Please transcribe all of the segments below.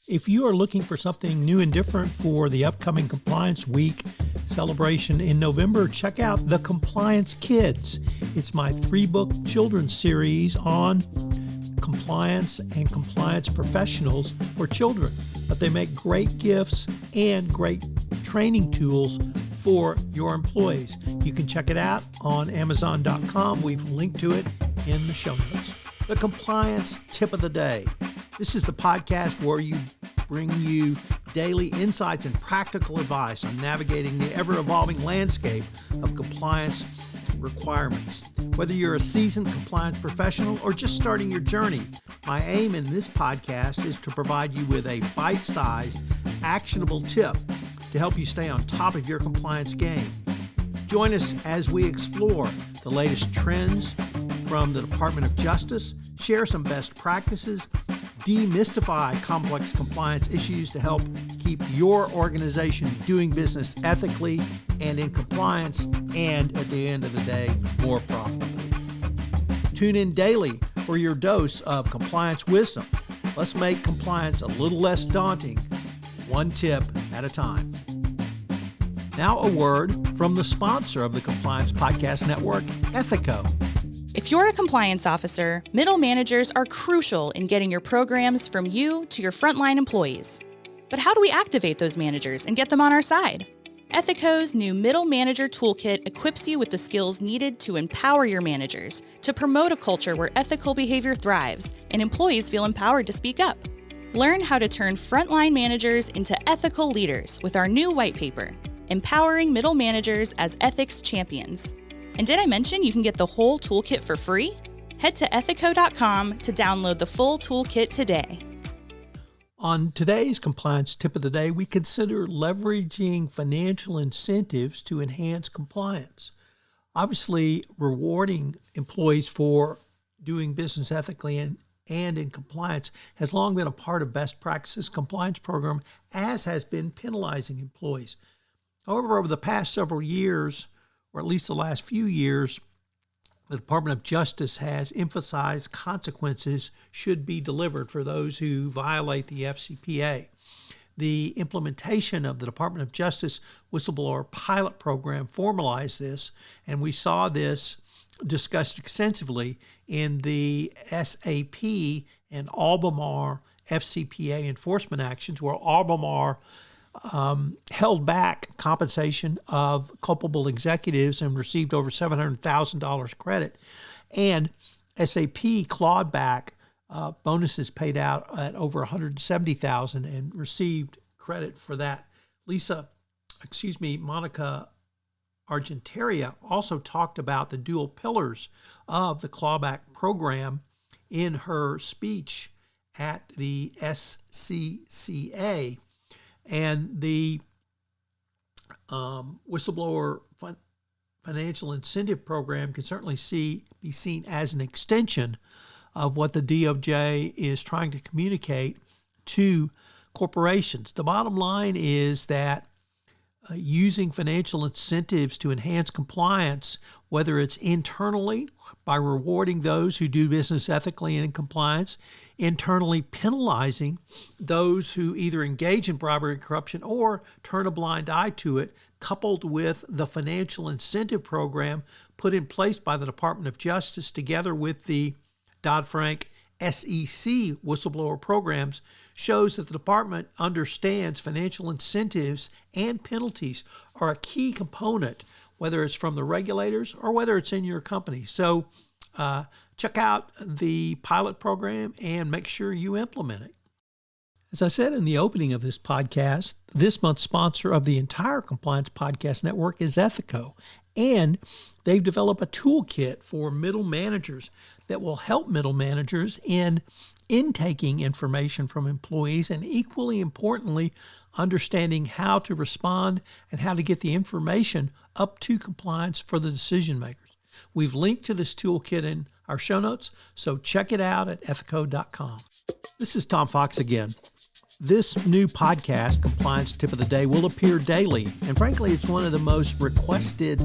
If you are looking for something new and different for the upcoming Compliance Week celebration in November, check out The Compliance Kids. It's my 3-book children's series on compliance and compliance professionals for children. But they make great gifts and great training tools for your employees. You can check it out on Amazon.com. We've linked to it in the show notes. The Compliance Tip of the Day. This is the podcast where we bring you daily insights and practical advice on navigating the ever-evolving landscape of compliance requirements. Whether you're a seasoned compliance professional or just starting your journey, my aim in this podcast is to provide you with a bite-sized, actionable tip to help you stay on top of your compliance game. Join us as we explore the latest trends from the Department of Justice, share some best practices, demystify complex compliance issues to help keep your organization doing business ethically and in compliance, and at the end of the day, more profitably. Tune in daily for your dose of compliance wisdom. Let's make compliance a little less daunting, one tip at a time. Now a word from the sponsor of the Compliance Podcast Network, Ethico. If you're a compliance officer, middle managers are crucial in getting your programs from you to your frontline employees. But how do we activate those managers and get them on our side? Ethico's new Middle Manager Toolkit equips you with the skills needed to empower your managers, to promote a culture where ethical behavior thrives and employees feel empowered to speak up. Learn how to turn frontline managers into ethical leaders with our new white paper, Empowering Middle Managers as Ethics Champions. And did I mention you can get the whole toolkit for free? Head to ethico.com to download the full toolkit today. On today's Compliance Tip of the Day, we consider leveraging financial incentives to enhance compliance. Obviously, rewarding employees for doing business ethically and in compliance has long been a part of best practices compliance program, as has been penalizing employees. However, over the past several years, or at least the last few years, the Department of Justice has emphasized consequences should be delivered for those who violate the FCPA. The implementation of the Department of Justice Whistleblower Pilot Program formalized this, and we saw this discussed extensively in the SAP and Albemarle FCPA enforcement actions, where Albemarle held back compensation of culpable executives and received over $700,000 credit. And SAP clawed back bonuses paid out at over $170,000 and received credit for that. Monica Argentaria also talked about the dual pillars of the clawback program in her speech at the SCCA. And the whistleblower financial incentive program can certainly be seen as an extension of what the DOJ is trying to communicate to corporations. The bottom line is that using financial incentives to enhance compliance, whether it's internally by rewarding those who do business ethically and in compliance, internally penalizing those who either engage in bribery and corruption or turn a blind eye to it, coupled with the financial incentive program put in place by the Department of Justice together with the Dodd-Frank SEC whistleblower programs, shows that the department understands financial incentives and penalties are a key component, whether it's from the regulators or whether it's in your company. So check out the pilot program and make sure you implement it. As I said in the opening of this podcast, this month's sponsor of the entire Compliance Podcast Network is Ethico, and they've developed a toolkit for middle managers that will help middle managers in intaking information from employees and, equally importantly, understanding how to respond and how to get the information up to compliance for the decision makers. We've linked to this toolkit in our show notes, so check it out at ethico.com. This is Tom Fox again. This new podcast, Compliance Tip of the Day, will appear daily. And frankly, it's one of the most requested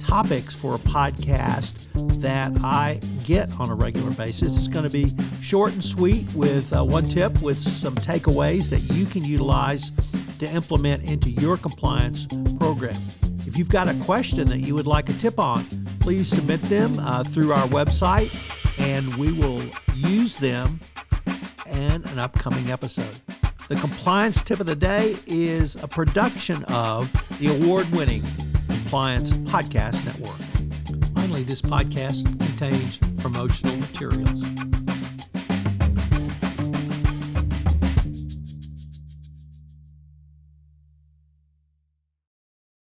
topics for a podcast that I get on a regular basis. It's going to be short and sweet with one tip with some takeaways that you can utilize to implement into your compliance program. If you've got a question that you would like a tip on, please submit them through our website, and we will use them in an upcoming episode. The Compliance Tip of the Day is a production of the award-winning Compliance Podcast Network. Finally, this podcast contains promotional materials.